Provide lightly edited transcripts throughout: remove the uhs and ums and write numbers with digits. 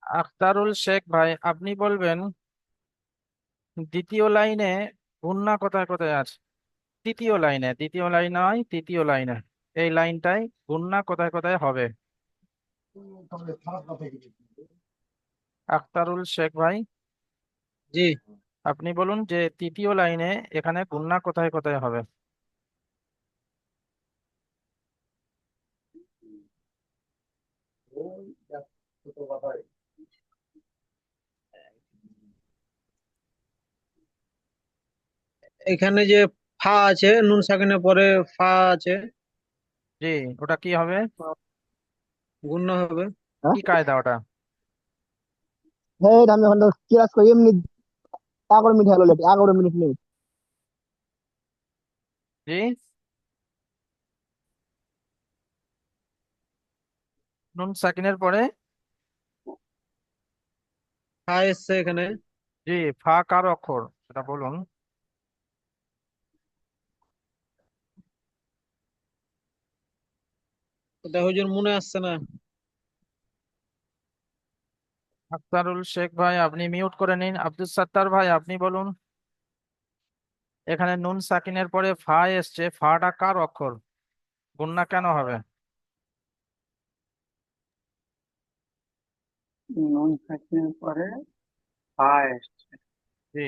আখতারুল শেখ ভাই, আপনি বলবেন দ্বিতীয় লাইনে গুণনা কোথায় কোথায় আছে? তৃতীয় লাইনে, দ্বিতীয় লাইন নয়, তৃতীয় লাইনে এই লাইনটাই গুণনা কোথায় কোথায় হবে? আখতারুল শেখ ভাই, জি। আপনি বলুন যে তৃতীয় লাইনে এখানে গুণনা কোথায় কোথায় হবে? এখানে যে ফা আছে, নুন সাকিনের পরে ফা আছে, জি, ওটা কি হবে? গুণ হবে। কি কায়দা ওটা? হ্যাঁ, আমি এখন ক্লাস করি এমনি 11 মিনিট হলো, লেট 11 মিনিট নেই। জি, নুন সাকিনের পরে। ফা এসছে এখানে। জি, ফা কার অক্ষর সেটা বলুন। ওটা হুজুর মনে আসছে না। আখতারুল শেখ ভাই, আপনি মিউট করে নিন। আব্দুল সাত্তার ভাই, আপনি বলুন এখানে নুন সাকিনের পরে ফা এসছে, ফাটা কার অক্ষর? গুণনা কেন হবে? নুন সাকিনের পরে ফার্স্ট জি,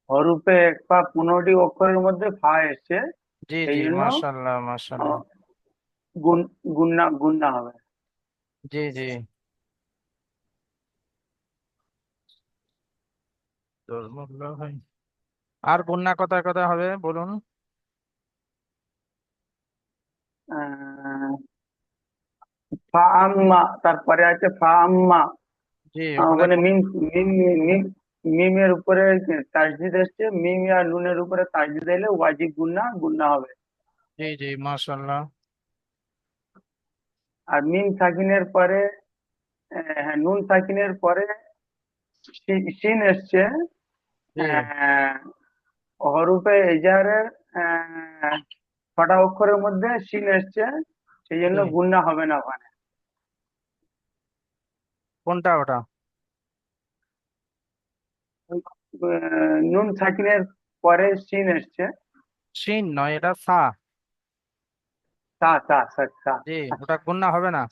হরফে এক বা 15টি অক্ষরের মধ্যে ফা এসছে, জি, এই জি, জন্য মাশাল্লাহ মাশাল্লাহ। আহ, গুন্না গুন্না হবে। জি, জি, দোলমুল্লাহ ভাই। আর গুণনা কোথায় কোথায় হবে বলুন। আহ, ফা আম্মা, তারপরে আছে ফা আম্মা। জি, ওখানে ওখানে মিম মিম মিম মিমের উপরে তাসদিদ এসছে, মিম আর নুনের উপরে তাসদিদ এলে ওয়াজিব গুন্না গুন্না হবে। জি, জি, মাশাল্লাহ। আর মিম সাকিনের পরে হ্যাঁ, নুন সাকিনের পরে শিন এসছে। জি, আহ, হরফে এজারের আহ, 6টা অক্ষরের মধ্যে শিন এসছে, সেই জি, জন্য গুণনা হবে না ওখানে। কোনটা ওটা? নুন সাকিনের পরে শিন এসছে। শিন নয়, এটা সা। তা তা সা তা। জি, ওটা গুণনা হবে না।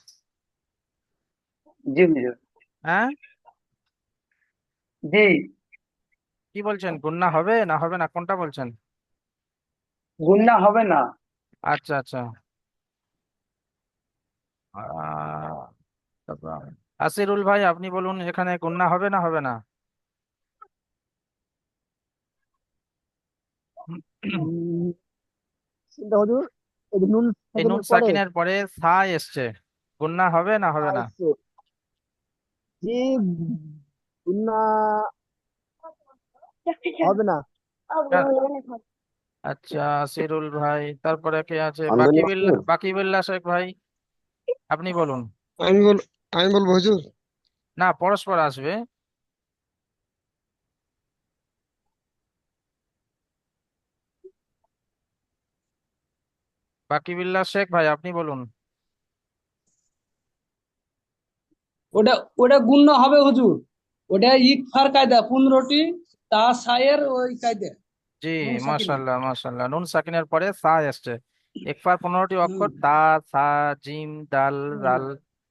জি হুজুর। হ্যাঁ, জি, কি বলছেন, গুণনা হবে না হবে না কোনটা বলছেন? গুণনা হবে না। আচ্ছা আচ্ছা। আহ, তারপর আসিরুল ভাই, আপনি বলুন এখানে গুণনা হবে না হবে না? উম, চিন্তা হুজুর, এই যে নুন এই নুন সাকিনের পরে সাকিনের পরে সা এসছে, গুণনা হবে না হবে না? আসছে যে গুন্না হবে না। আচ্ছা আসিরুল ভাই, তারপরে কে আছে? আন্দোলন মাসুদ। বাকিবুল্লাহ শেখ ভাই, আপনি বলুন। আমি বল আমি বলবো হুজুর। না, পরস্পর আসবে। বাকিবুল্লাহ শেখ ভাই, আপনি বলুন। ওটা ওটা গুণ্য হবে হুজুর। ওটা ইকফার কায়দা 15টি, তা সায়ের ওই কায়দা জি, নুন সাকিনে। মাশাল্লাহ মাশাল্লাহ, নুন সাকিনের পরে সা এসছে। ইকফার 15টি হুম, অক্ষর: তা, সা, জিম, দাল, হুম, রাল,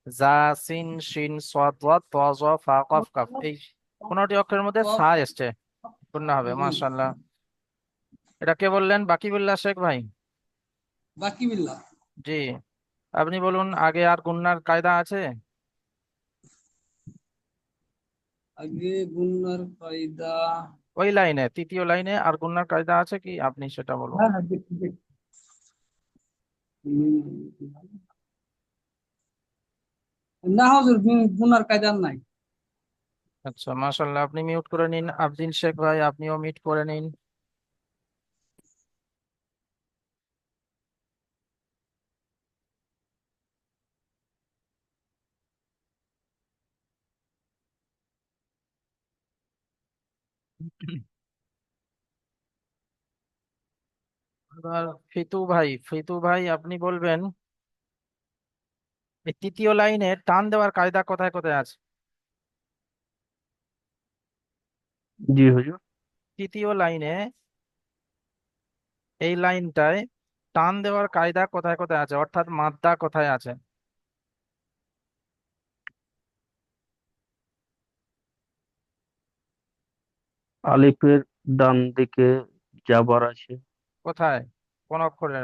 জা, সিন, শিন, সাদ, ওয়াত, ত, জ, ফা, কফ, কাফ, এই 15টি অক্ষরের মধ্যে সা কফ, এসছে। পূর্ণ হবে, হুম, মাশাল্লাহ। এটা কে বললেন? বাকিবুল্লাহ শেখ ভাই। বাকি বিল্লাহ। জি, আপনি বলুন আগে আর গুণনার কায়দা আছে? আগে গুন্নার কায়দা। ওই লাইনে, তৃতীয় লাইনে আর গুণনার কায়দা আছে কি, আপনি সেটা বলুন। হ্যাঁ হ্যাঁ, দেখি দেখি। না হুজুর, গুনার কায়দা নাই। আচ্ছা, মাশাল্লাহ, আপনি মিউট করে নিন। আবদিন শেখ ভাই, আপনিও মিউট করে নিন। এবার ফিতু ভাই, ফিতু ভাই, আপনি বলবেন এই তৃতীয় লাইনে টান দেওয়ার কায়দা কোথায় কোথায় আছে? জি হুজুর। তৃতীয় লাইনে এই লাইনটায় টান দেওয়ার কায়দা কোথায় কোথায় আছে, অর্থাৎ মাদ্দা কোথায় আছে? আলিফের ডান দিকে যাবার আছে। কোথায়, কোন অক্ষরে?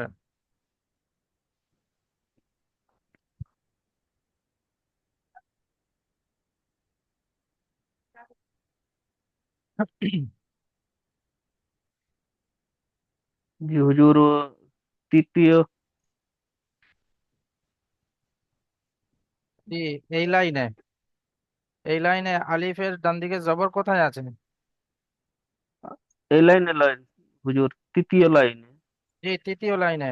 জি হুজুর, তৃতীয়। জি, এই লাইনে, এই লাইনে আলিফের ডান দিকে জবর কোথায় আছে? এই লাইনে লাইন হুজুর, তৃতীয় লাইনে। জি, তৃতীয় লাইনে,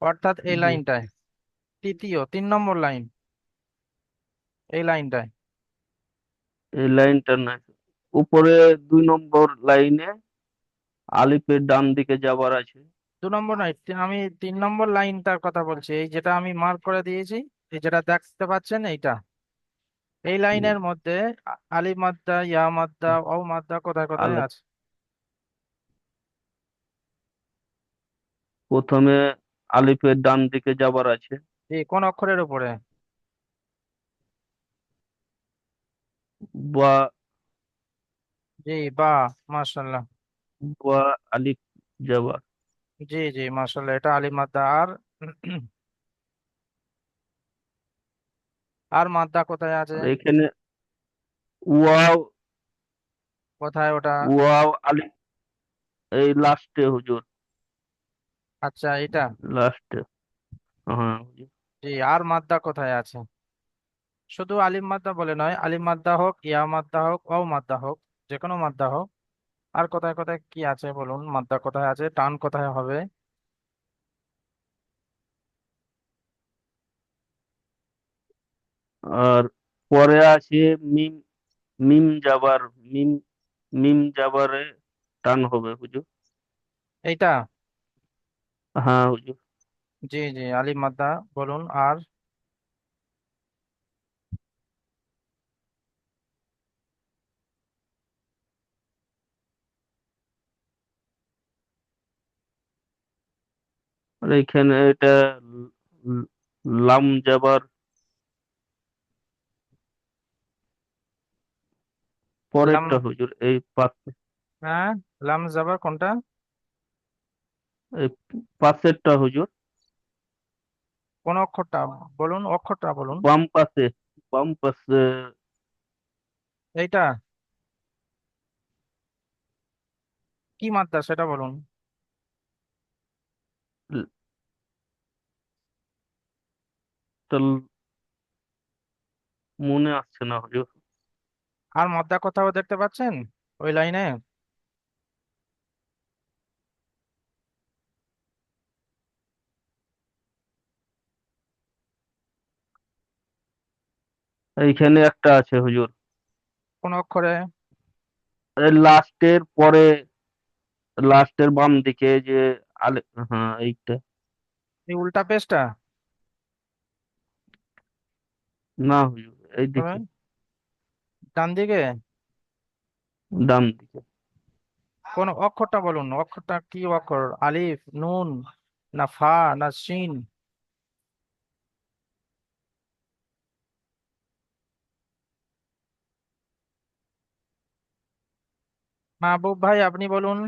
অর্থাৎ এই জি, লাইনটায়, তৃতীয় 3 নম্বর লাইন, এই লাইনটায়। এই লাইনটা না, উপরে 2 নম্বর লাইনে আলিফের ডান দিকে যাবার আছে। 2 নম্বর নয়, আমি 3 নম্বর লাইনটার কথা বলছি, এই যেটা আমি মার্ক করে দিয়েছি, এই যেটা দেখতে পাচ্ছেন এইটা, এই জি, লাইনের মধ্যে আলিফ মাদ্দা, ইয়া মাদ্দা, ও মাদ্দা কোথায় কোথায় আলিফ আছে? প্রথমে আলিফের ডান দিকে যাবার আছে। জি, কোন অক্ষরের উপরে? বা, জি, বা, মাশাল্লাহ। বা আলিফ যাবার। জি জি, মাশাল্লাহ, এটা আলিফ মাদ্দা। আর আর মাদ্দা কোথায় আছে? আর এখানে ওয়াও, কোথায় ওটা? ওয়াও আলিফ এই লাস্টে হুজুর, আচ্ছা, এটা। লাস্টে। হ্যাঁ হুজুর। জি, আর মাদ্দা কোথায় আছে? শুধু আলিফ মাদ্দা বলে নয়, আলিফ মাদ্দা হোক, ইয়া মাদ্দা হোক, ও মাদ্দা হোক, যে কোনো মাদ্দা হোক, আর কোথায় কোথায় কি আছে বলুন, মাদ্দা কোথায় আছে, টান কোথায় হবে? আর পরে আছে মিম, মিম যাবার, মিম, মিম যাবারে টান হবে হুজুর। এইটা। হ্যাঁ হুজুর। জি জি, আলিফ মাদ্দা। বলুন আর। আর এখানে এটা ল- লাম যাবার লাম। পরেরটা হুজুর, এই পাশে, হ্যাঁ, লাম জাবার কোনটা? এই পাশেরটা হুজুর, কোন অক্ষরটা বলুন, অক্ষরটা বলুন। বাম পাশে, বাম পাশে। এইটা কি মাদ্দা সেটা বলুন। টা মনে আসছে না হুজুর। আর মাদ্দা কোথাও দেখতে পাচ্ছেন ওই লাইনে? এইখানে একটা আছে হুজুর, কোন অক্ষরে? লাস্টের পরে, লাস্টের বাম দিকে যে আলে, হ্যাঁ এইটা। এই উল্টা পেজটা? না হুজুর, এইদিকে, তবে ডান দিকে ডান দিকে। কোন অক্ষরটা বলুন, অক্ষরটা কি অক্ষর, আলিফ, নুন, না ফা, না শিন? মাহবুব ভাই আপনি বলুন।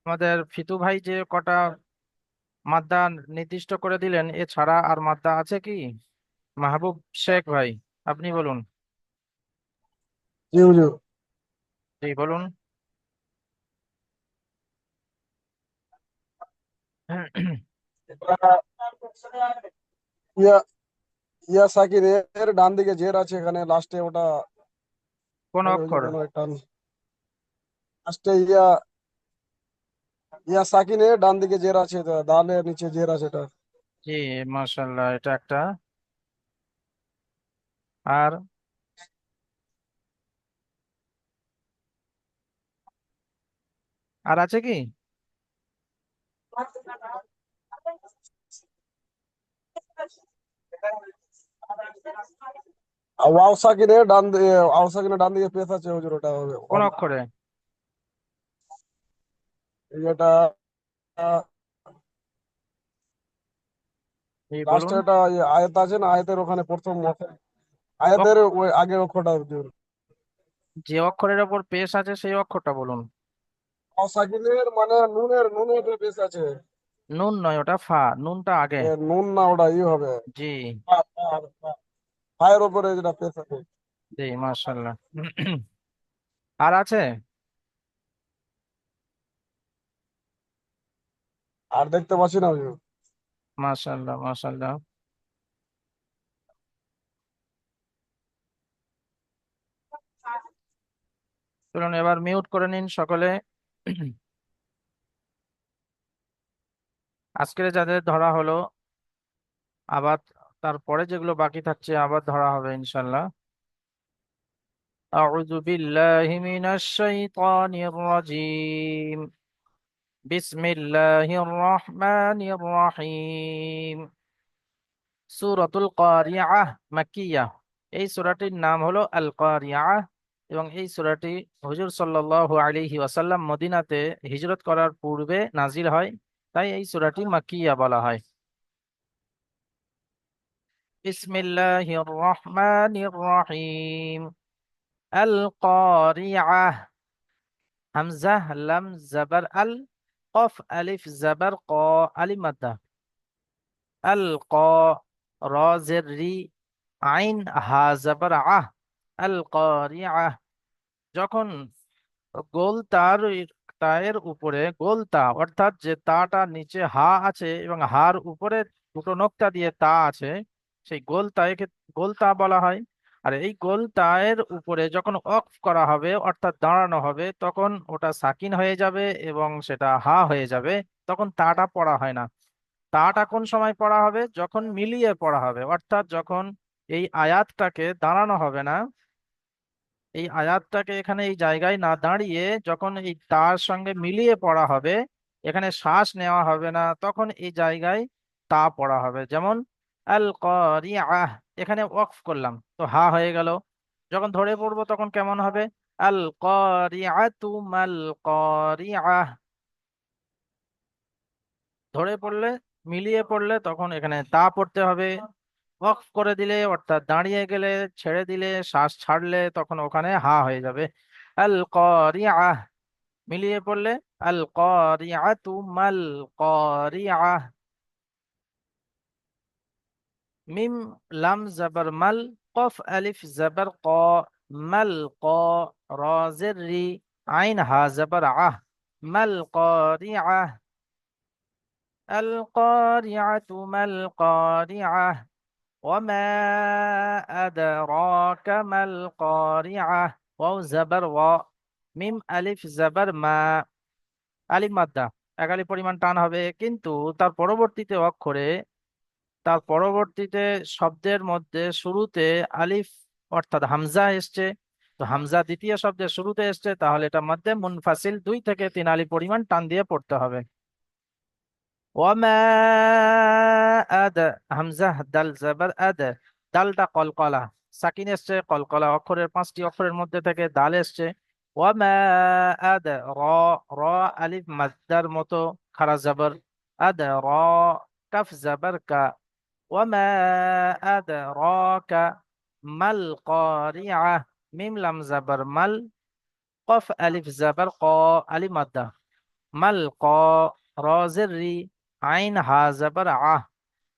আমাদের ফিতু ভাই যে কটা মাদ্দা নির্দিষ্ট করে দিলেন, এছাড়া আর মাদ্দা আছে কি? মাহবুব শেখ ভাই, আপনি বলুন। জি হুজুর। জি বলুন। ইয়া ইয়া সাকির এর ডান দিকে জের আছে এখানে লাস্টে, ওটা কোন হবে হুজুর অক্ষর? মনে হয় একটা। লাস্টে ইয়া, ইয়া সাকিনের ডান দিকে জের আছে, দালের নিচে জের আছে এটা। জি, মাশাল্লাহ, এটা একটা। আর আর আছে কি? আর ওয়াও সাকিনে ডান দিকে, ওয়াও সাকিনে ডান দিকে পেশ আছে হুজুর, ওটা হবে কোন অক্ষরে? এটা এই বলুন। লাস্টে এটা আয়াত আছে না, আয়াতের ওখানে প্রথম অক- আয়াতের ওই আগের অক্ষরটা হুজুর। যে অক্ষরের ওপর পেশ আছে সেই অক্ষরটা বলুন। ওয়াও সাকিনের মানে নুনের নুনের উপরে পেশ আছে। নুন নয়, ওটা ফা, নুনটা আগে। নুন না, ওটা হবে জি। ফায়ের উপরে যেটা পেশ আছে। জি, মাশাল্লাহ। আর আছে? আর দেখতে পাচ্ছি না হুজুর। মাশাল্লাহ, মাশাল্লাহ। চলুন এবার মিউট করে নিন সকলে। আজকের যাদের ধরা হলো, আবার তারপরে যেগুলো বাকি থাকছে আবার ধরা হবে ইনশাল্লাহ। আউযু বিল্লাহি মিনাশ শাইতানির রাজীম। বিসমিল্লাহির রহমানির রহিম। সূরাতুল কারিআহ মাক্কিয়াহ। এই সূরাটির নাম হলো আল কারিআহ, এবং এই সূরাটি হুজুর সাল্লাল্লাহু আলাইহি ওয়াসাল্লাম মদিনাতে হিজরত করার পূর্বে নাজিল হয়, তাই এই সূরাটি মাক্কিয়া বলা হয়। বিসমিল্লাহির রহমানির রহিম। আল কারিআহ। হামজা লাম জাবার আল, কফ আলিফ জাবার ক, আলিফ মাদ্দা। আল ক, র জের রি, আইন হা জাবার আহ। আল কারিআহ। যখন গোল তায়ের উপরে গোল তা, অর্থাৎ যে তাটা নিচে হা আছে এবং হার উপরে দুটো নোক্তা দিয়ে তা আছে, সেই গোল তাকে গোল তা বলা হয়। আর এই গোল তায়ের উপরে যখন অক্ফ করা হবে অর্থাৎ দাঁড়ানো হবে, তখন ওটা সাকিন হয়ে যাবে এবং সেটা হা হয়ে যাবে, তখন তাটা পড়া হয় না। তাটা কোন সময় পড়া হবে? যখন মিলিয়ে পড়া হবে, অর্থাৎ যখন এই আয়াতটাকে দাঁড়ানো হবে না, এই আয়াতটাকে এখানে এই জায়গায় না দাঁড়িয়ে যখন এই তার সঙ্গে মিলিয়ে পড়া হবে, এখানে শ্বাস নেওয়া হবে না, তখন এই জায়গায় তা পড়া হবে। যেমন আল কারিআহ, এখানে ওয়াকফ করলাম তো হা হয়ে গেল। যখন ধরে পড়বো তখন কেমন হবে? আল কারিআতু মাল কারিআহ। ধরে পড়লে, মিলিয়ে পড়লে তখন এখানে তা পড়তে হবে। ওয়াকফ করে দিলে অর্থাৎ দাঁড়িয়ে গেলে, ছেড়ে দিলে, শ্বাস ছাড়লে তখন ওখানে হা হয়ে যাবে। আল কারিআহ। মিলিয়ে পড়লে আল কারিআতু মাল কারিআহ। মিম লাম জাবার মাল, কফ আলিফ জাবার ক, মাল ক, র জের রি, আইন হা জাবার আহ। মাল কারিআহ। আল কারিআতু মাল কারিআহ। وما أدراك ما القارعة। واو زبر و، মিম আলিফ জাবার মা, আলিফ মাদ্দা। এক আলিফ পরিমাণ টান হবে, কিন্তু তার পরবর্তীতে অক্ষরে, তার পরবর্তীতে শব্দের মধ্যে শুরুতে আলিফ অর্থাৎ হামজা এসছে। তো হামজা দ্বিতীয় শব্দের শুরুতে এসছে, তাহলে এটা মধ্যে মুনফাসিল 2 থেকে 3 আলিফ পরিমাণ টান দিয়ে পড়তে হবে। ওয়ামা আদ, হামজা দাল জাবার আদ, দালটা কলকলা, সাকিন এসছে, কলকলা অক্ষরের 5টি অক্ষরের মধ্যে থেকে দাল এসছে। ওয়ামা আদ, র, র আলিফ মাদ্দার মতো খারা জাবার, আদ র, কাফ জাবার কা। ওয়ামা আদ র কা, মাল কারিআহ। মিম লাম জাবার মাল, কফ আলিফ জাবার ক, আলিফ মাদ্দা। মাল ক, র জের রি, আইন হা জাবার আহ।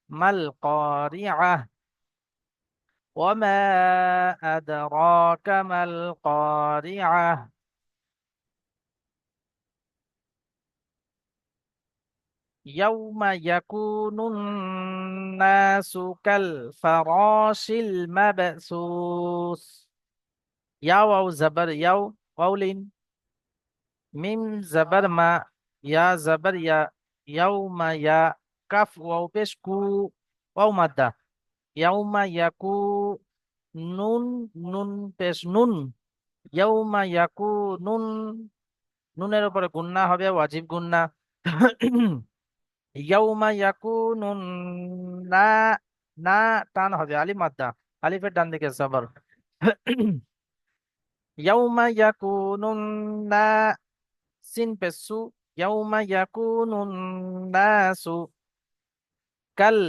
মাল কারিআহ। ওয়ামা আদরাকা মাল কারিআহ। ইয়াউমা ইয়াকুনুন নাসু কাল ফারাশিল মাবসুস। ইয়া ওয়াও জাবার ইয়াও, ওয়াউলিন। মিম জাবার মা, ইয়া জাবার ইয়া, ইয়াউমা ইয়া, কাফ ওয়াও পেশ কু, ওয়াও মাদ্দা। ইয়াউমা ইয়াকু, নুন, নুন পেশ নুন। ইয়াউমা ইয়াকু নুন, নুনের উপরে গুন্না হবে, ওয়াজিব গুন্না। ইয়াউমা ইয়াকুনুন না, না টান হবে, আলিফ মাদ্দা, আলিফের ডান দিকে জবর। ইয়াউমা ইয়াকুনুন না, সিন পেসু, ইয়াউমা ইয়াকুনুন নাসু, কাল,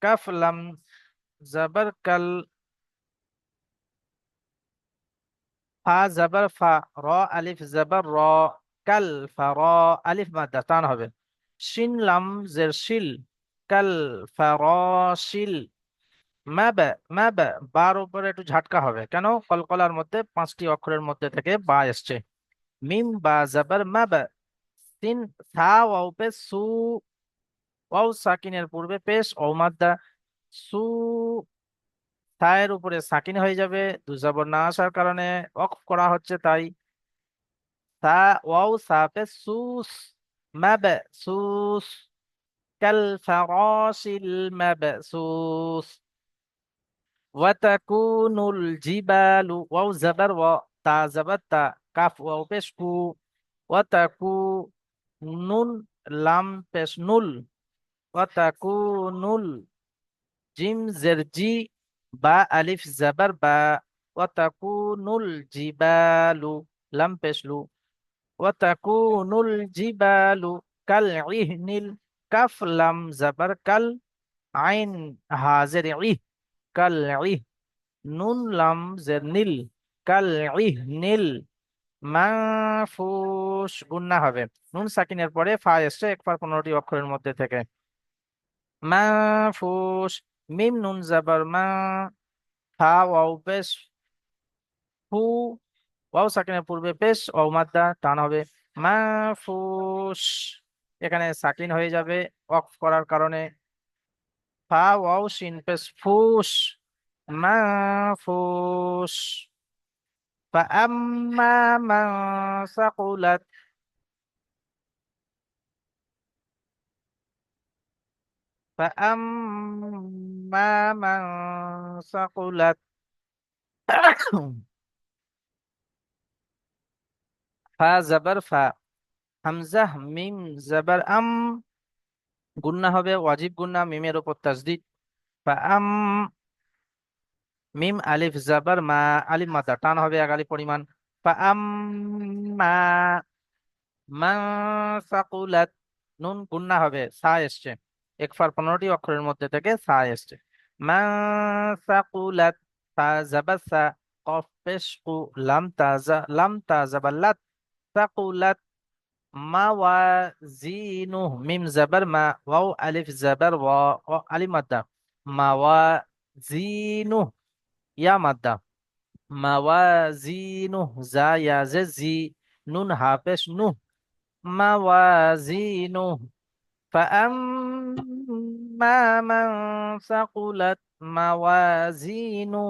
কাফ লাম জবর কাল, ফা জবর ফা, র আলিফ জবর র, কাল ফা, র আলিফ মাদ্দা টান হবে। শিন লাম জের শিল, কাল ফারাশিল। মাবা, মাবা বার উপরে একটু ঝাটকা হবে, কেন? কলকলার মধ্যে 5টি অক্ষরের মধ্যে থেকে বা এসছে। মিম বা জাবার মাবা। তিন, সা ওয়াও পে সু, ওয়াও সাকিনের পূর্বে পেশ ও মাদ্দা, সু, সায়ের উপরে সাকিন হয়ে যাবে, দু জবর না আসার কারণে ওয়াকফ করা হচ্ছে, তাই সা, ওয়াও সা পে সুস, মাবা সুস, কাল ফারাশিল মাবসুস। ওয়াতাকুনুল জিবালু, ওয়াও জাবার ওয়া, তা জাবার তা, কাফ ওয়াও পেশ কু, ওয়াতাকু, নুন লাম পেশ নুল, ওয়াতাকুনুল, জিম জের জি, বা আলিফ জাবার বা, ওয়াতাকুনুল জিবালু, লাম পেশ লু, ওয়াতাকুনুল জিবালু কাল ইহনিল, কাফ লাম জাবার কাল, আইন হাজের ইহ, কাল ইহ, নুন লাম জের নীল, কাল ইহ নীল, মাহফুস গুন্না হবে। নুন সাকিনের পরে ফা এসছে, এক ফার 15টি অক্ষরের মধ্যে থেকে। মাহফুস, মিম নুন জাবার মা, ফা ওয়াও পেশ ফু, ওয়াও সাকিনের পূর্বে পেশ ও মাদ্দা টান হবে। মাহফুস, এখানে সাকিন হয়ে যাবে ওয়াকফ করার কারণে। ফা ওয়াও শিন পেশ ফুস, মাহফুস। فأما من ثقلت، فأما من ثقلت ফা জবর ফা, হামজা মিম জবর আম, গুন্না হবে ওয়াজিব গুন্না, মিমের উপর তাসদিদ। ফাআম, মিম আলিফ জবর মা, আলিফ মাদ্দা টান হবে এক আলিফ পরিমাণ। ফাআম্মা মান সাকুলাত, নুন গুন্না হবে, সা এসছে, এক ফার 15টি অক্ষরের মধ্যে থেকে সা এসছে। মান সাকুলাত, তা জাবা সা, কফ পেশ কু, লাম তাজা, লাম তাজাবাল্লাত, সাকুলাত। মাওয়াজিনু, মিম জাবার মা, ওয়াও আলিফ জাবার ওয়া, আলিফ মাদ্দা, মাওয়াজিনু, ইয়া মাদ্দা, মাওয়াজিনু, জা ইয়া জে জি, নুন হা পেশ নু, মাওয়াজিনু। فأما من ثقلت موازينه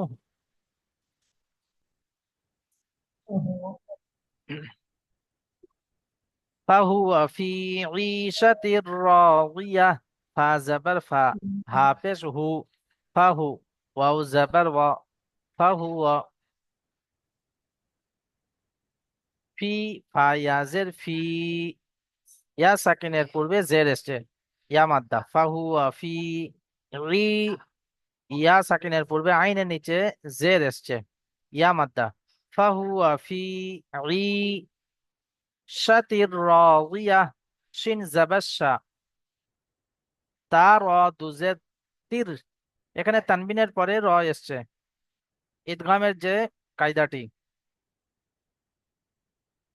فهو في عيشة راضية، فا زبر فا، ها پیش هو، فهو، واو زبر و، فهو ফি, ফা ইয়াজের ফি, ইয়া সাকিনের পূর্বে জের এসছে, ইয়া মাদ্দা, ফাহুয়া ফি, রি, ইয়া সাকিনের পূর্বে আইনের নিচে জের এসছে, ইয়া মাদ্দা, ফাহুয়া ফি রি শাতির রাদিয়া, শিন জাবাসা, তা র দুজের তীর, এখানে তানবিনের পরে র এসছে। ইদগামের যে কায়দাটি,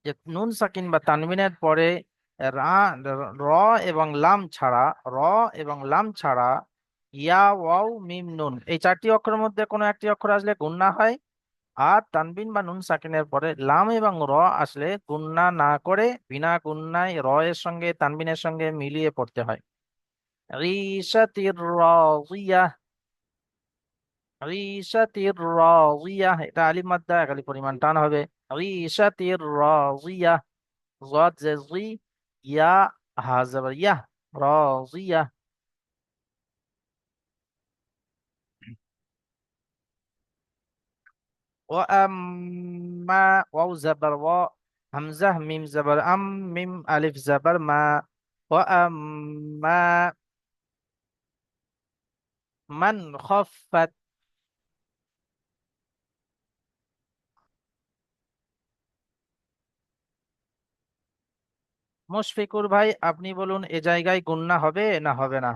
যে নুন সাকিন বা তানবিনের পরে রা, র এবং লাম ছাড়া, র এবং লাম ছাড়া, ইয়া ওয়াও মিম নুন, এই 4টি অক্ষরের মধ্যে কোনো একটি অক্ষর আসলে গুন্না হয়। আর তানবিন বা নুন সাকিনের পরে লাম এবং র আসলে গুন্না না করে বিনা গুন্নায় র এর সঙ্গে তানবিনের সঙ্গে মিলিয়ে পড়তে হয়। রিশাতির রাদিয়া, রিশাতির রাদিয়া, এটা আলিফ মাদ্দা এক আলিফ পরিমাণ টান হবে। রিশাতির রাদিয়া, ضاد زي ظي، يا ها زبر يه، راضية. وأما، واو زبر و، همزة ميم زبر أم، ميم ألف زبر ما. وأما মান খফফাত। মুশফিকুর ভাই আপনি বলুন এ জায়গায় গুন্না হবে না হবে না?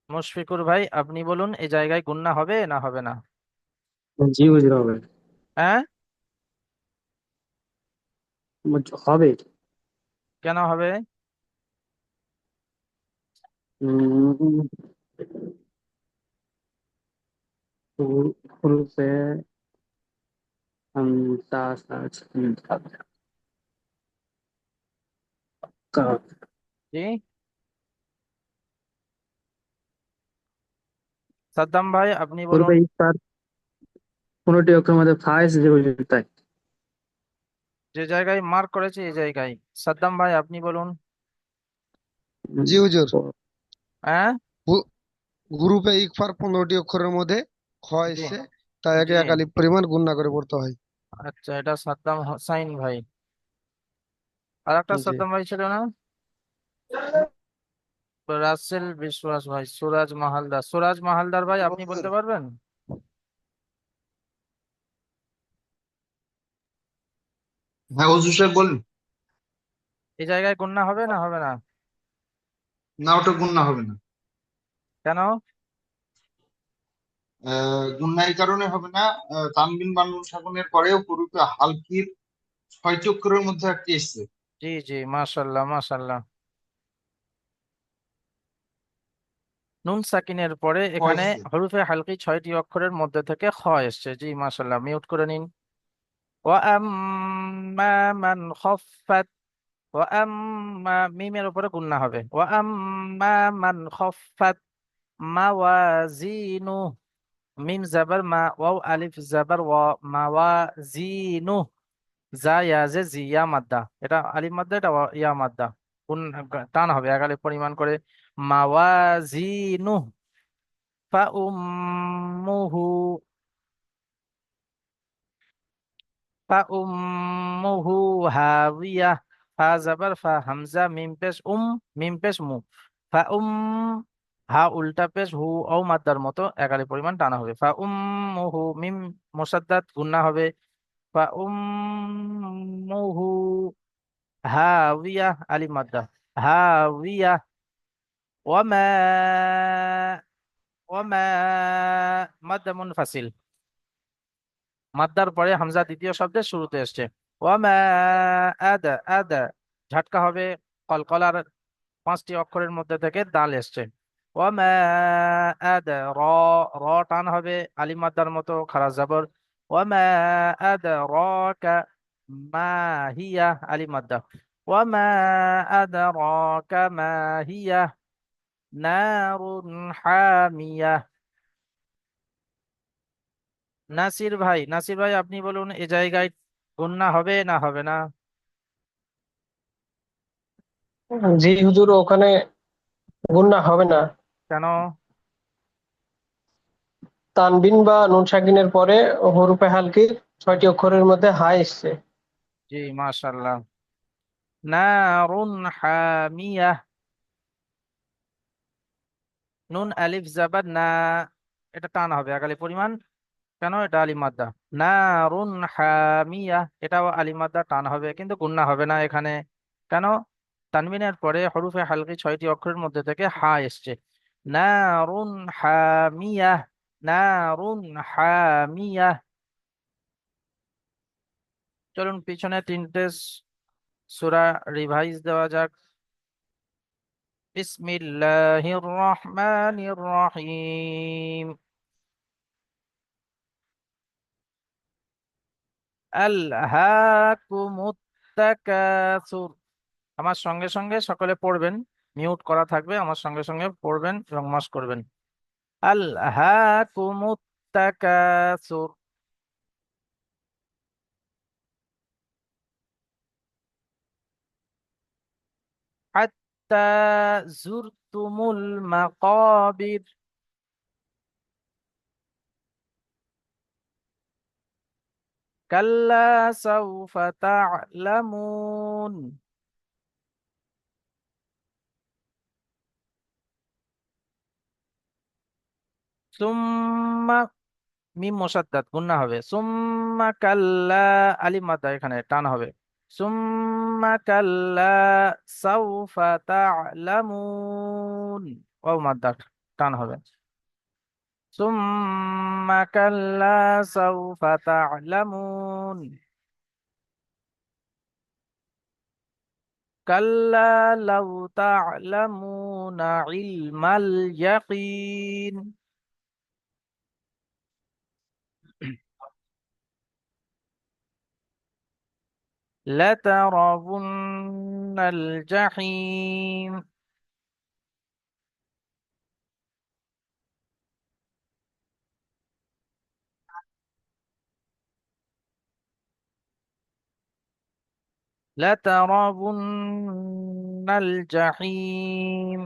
মুশফিকুর ভাই আপনি বলুন এ জায়গায় গুন্না হবে না হবে না? জি হুজুর হবে। হ্যাঁ, হবে। কেন হবে? উম, হুরুফে তা জি, সাদ্দাম ভাই আপনি বলুন। হুরুফে ইফতার 15টি অক্ষরের মধ্যে ফাইজ যে হুজুর তাই। যে জায়গায় মার্ক করেছে এই জায়গায়। সাদ্দাম ভাই আপনি বলুন। উম, জি হুজুর, হ্যাঁ, গ্রুপে ইকফার 15টি অক্ষরের মধ্যে খ জি এসছে, তাই জি, একে এক আলিফ পরিমাণ গুণনা করে পড়তে হয়। আচ্ছা এটা সাদ্দাম হোসাইন ভাই। আর একটা জি। সাদ্দাম ভাই ছিল না, রাসেল বিশ্বাস ভাই, সুরাজ মাহালদার। সুরাজ মাহালদার ভাই আপনি বলতে পারবেন? হ্যাঁ হুজুর সাহেব বলুন। এই জায়গায় গুন্না হবে না হবে না? না, ওটা গুন্না হবে না। কেন? গুন্না এই কারণে হবে না, তানবিন বা নুন সাকুনের পরেও হুরুফে হালকির 6টি অক্ষরের মধ্যে একটি এসছে। জি জি, মাশাল্লাহ মাশাল্লাহ। নুন সাকিনের পরে খ এখানে এসছে। হরফে হালকি 6টি অক্ষরের মধ্যে থেকে খ এসছে। জি মাশাল্লাহ, মিউট করে নিন। ওয়া আম্মা মান খাফফাত। ওয়া আম্মা, মিমের উপরে গুন্না হবে। ওয়া আম্মা মান খাফফাত মাওয়াজিনু। মিম জাবার মা, ওয়াও আলিফ জাবার ওয়া, মাওয়াজিনু। যা ইয়া যে জি, ইয়া মাদ্দা, এটা আলিফ মাদ্দা, এটা ইয়া মাদ্দা। গুণ টান হবে এক আলিফ পরিমাণ করে। মাওয়াজিনু। ফা উম্মুহু, ফা উম্মুহু হাওিয়া। ফা জাবার ফা, হামজা মিম পেশ মিম পেশ মু। ফা হা উল্টা পেশ হু, ও মাদ্দার মতো একালি পরিমাণ টানা হবে। ফা উম্মুহু, মিম মুসাদ্দাদ গুন্না হবে। ফা উম্মুহু হাওিয়া, আলিফ মাদ্দা, হাওিয়া। ওয়ামা, ওয়ামা মাদ্দা মুনফাসিল। মাদ্দার পরে হামজা দ্বিতীয় শব্দের শুরুতে এসছে। ওয়ামা আদা, আদা ঝটকা হবে। কলকলার 5টি অক্ষরের মধ্যে থেকে দাল এসছে। ওয়ামা আদা র, র টান হবে আলিফ মাদ্দার মতো খারাজ জবর। ওয়ামা আদা রকা মা হিয়া, আলিফ মাদ্দা। ওয়ামা আদা রকা মা হিয়া নারুন হামিয়া। নাসির ভাই, নাসির ভাই আপনি বলুন এ জায়গায় গুন্না হবে না হবে না? জি হুজুর, ওখানে গুণনা হবে না। কেন? তানবিন বা নুন সাকিনের পরে হরফে হালকির 6টি অক্ষরের মধ্যে হা এসছে। জি মাশাল্লাহ। নারুন হামিয়া। নুন আলিফ জাবাদ না, এটা টান হবে আগালি পরিমাণ। কেন? এটা আলিফ মাদ্দা। নারুন হামিয়া, এটাও আলিফ মাদ্দা টান হবে, কিন্তু গুন্না হবে না এখানে। কেন? তানবিনের পরে হরফে হালকি 6টি অক্ষরের মধ্যে থেকে হা এসছে। নারুন হামিয়া, নারুন হামিয়া। চলুন পিছনে 3টে সূরা রিভাইজ দেওয়া যাক। বিসমিল্লাহির রহমানির রহিম। আলহাকুমুত তাকাসুর। আমার সঙ্গে সঙ্গে সকলে পড়বেন, মিউট করা থাকবে, আমার সঙ্গে সঙ্গে পড়বেন এবং মশ করবেন। আলহাকুমুত তাকাসুর। হাত্তা জুরতুমুল মাকাবির। কাল্লা সাউফা তা'লামুন। সুম্মা মিম মুসাদ্দাদ গুন্না হবে। সুম্মা কাল্লা আলিফ মাদ্দা এখানে টান হবে। সুম্মা কাল্লা সাউফা তা'লামুন ওয়াও মাদ্দা টান হবে। সুম্মা কাল্লা সাউফা তা'লামুন কাল্লা লাউ তা'লামুনা ইলমাল ইয়াকিন। لترون الجحيم لترون الجحيم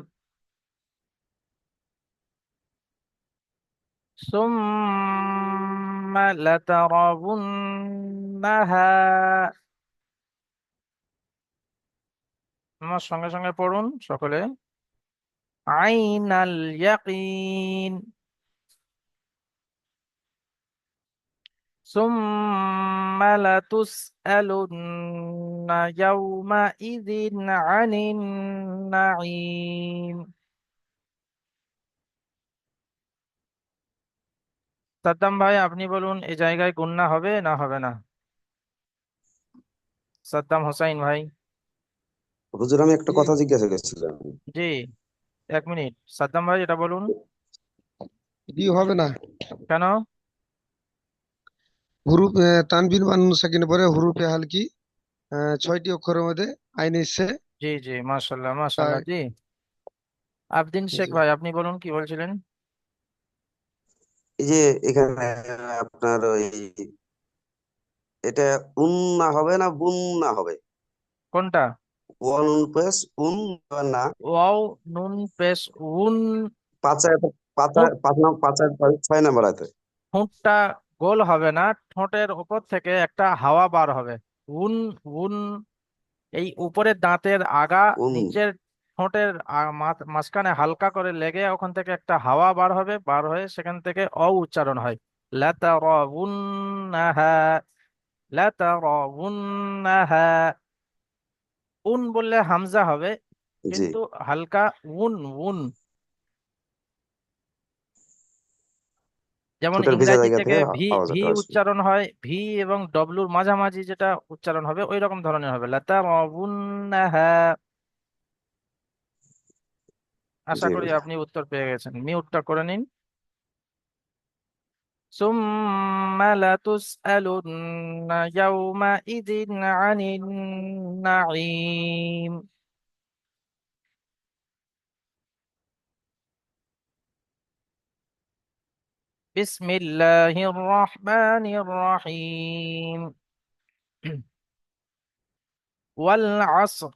ثم لترونها আমার সঙ্গে সঙ্গে পড়ুন সকলে। আইনাল ইয়াকিন ثم لتسألن يومئذ عن النعيم। সাদ্দাম ভাই আপনি বলুন এই জায়গায় গুন্না হবে না হবে না? সাদ্দাম হোসাইন ভাই। হুজুর আমি একটা কথা জিজ্ঞাসা করছিলাম। জি, এক মিনিট সাদ্দাম ভাই এটা বলুন। জি হবে না। কেন? হুরুফ তানবিন বা নুন সাকিনের পরে হুরুফে হালকি 6টি অক্ষরের মধ্যে আইন এসছে। জি জি, মাশাল্লাহ মাশাল্লাহ। তাই জি, আবদিন শেখ জি। ভাই আপনি বলুন কি বলছিলেন? এই যে এখানে আপনার ওই এটা উন না হবে না বুন না হবে? কোনটা? ওয়ান উন প্লাস উন না। ওয়াও নুন পেশ উন। পাঁচায় পাঁচায় ঠোঁট 6 নাম্বার আছে। ঠোঁটটা গোল হবে না, ঠোঁটের উপর থেকে একটা হাওয়া বার হবে। উন উন এই উপরের দাঁতের আগা উন নিচের ঠোঁটের মাঝখানে হালকা করে লেগে ওখান থেকে একটা হাওয়া বার হবে, বার হয়ে সেখান থেকে অ উচ্চারণ হয়। লাতারাউন্নাহা লাতারাউন্নাহা। উন বললে হামজা হবে, জি, কিন্তু হালকা উন উন। যেমন ঠোঁটের ভেজা ইংরাজি জায়গা থেকে থেকে ভি ভি আওয়াজটা আসবে। উচ্চারণ হয়, ভি এবং ডব্লুর মাঝামাঝি যেটা উচ্চারণ হবে ওই রকম ধরনের হবে লাতারাউন্নাহা। আশা জি করি হুজুর। আপনি উত্তর পেয়ে গেছেন, মিউটটা করে নিন। ثم لتسألن يومئذ عن النعيم। بسم الله الرحمن الرحيم والعصر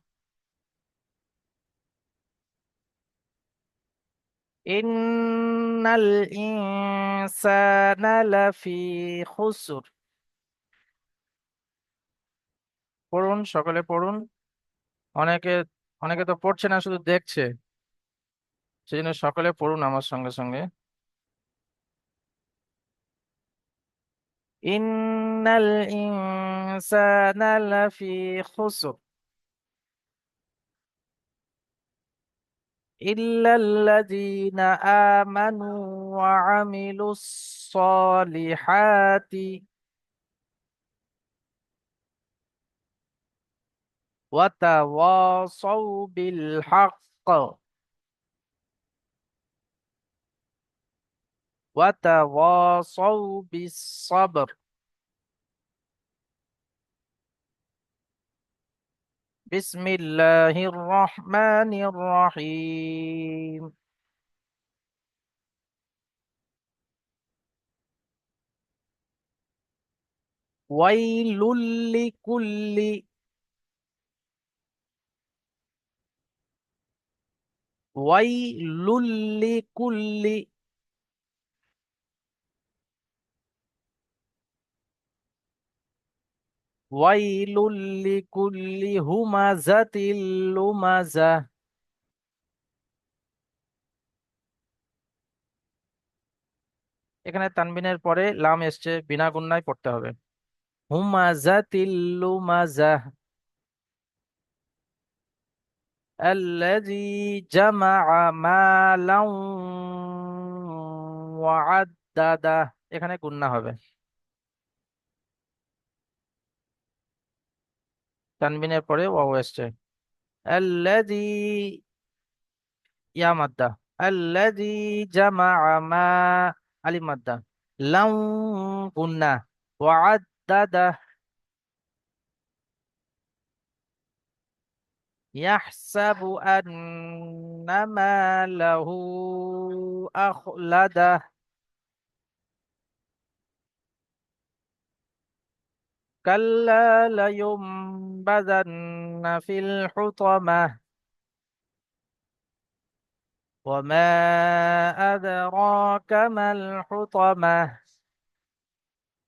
إن الإنسان لفي خسر। পড়ুন সকলে পড়ুন। অনেকে অনেকে তো পড়ছে না, শুধু দেখছে। সেই জন্য সকলে পড়ুন আমার সঙ্গে সঙ্গে। إن الإنسان لفي خسر إلا الذين آمنوا وعملوا الصالحات وتواصوا بالحق وتواصوا بالصبر بسم الله الرحمن الرحيم ويل لكل ويل لكل ويل لكل همزة لمزة এখানে তানবিনের পরে লাম এসছে, বিনা গুণনায় পড়তে হবে। হুমাজাতিল লুমাজাহ। আল্লাযী জামাআ মালান ওয়া আদ্দাদাহ, এখানে গুণনা হবে। তানবিনের পরে ওয়াও এসছে। আল্লাযী, ইয়া মাদ্দা, আল্লাযী জামাআ মা, আলিফ মাদ্দা, লাউ গুন্না, ওয়া আদ্দাদা, ইয়াহসাবু আন্না মালাহু আখলাদা। কাল্লা লায়ুমবাযান্না ফিল হুতামাহ। ওয়া মা আদরাকা মাল হুতামাহ।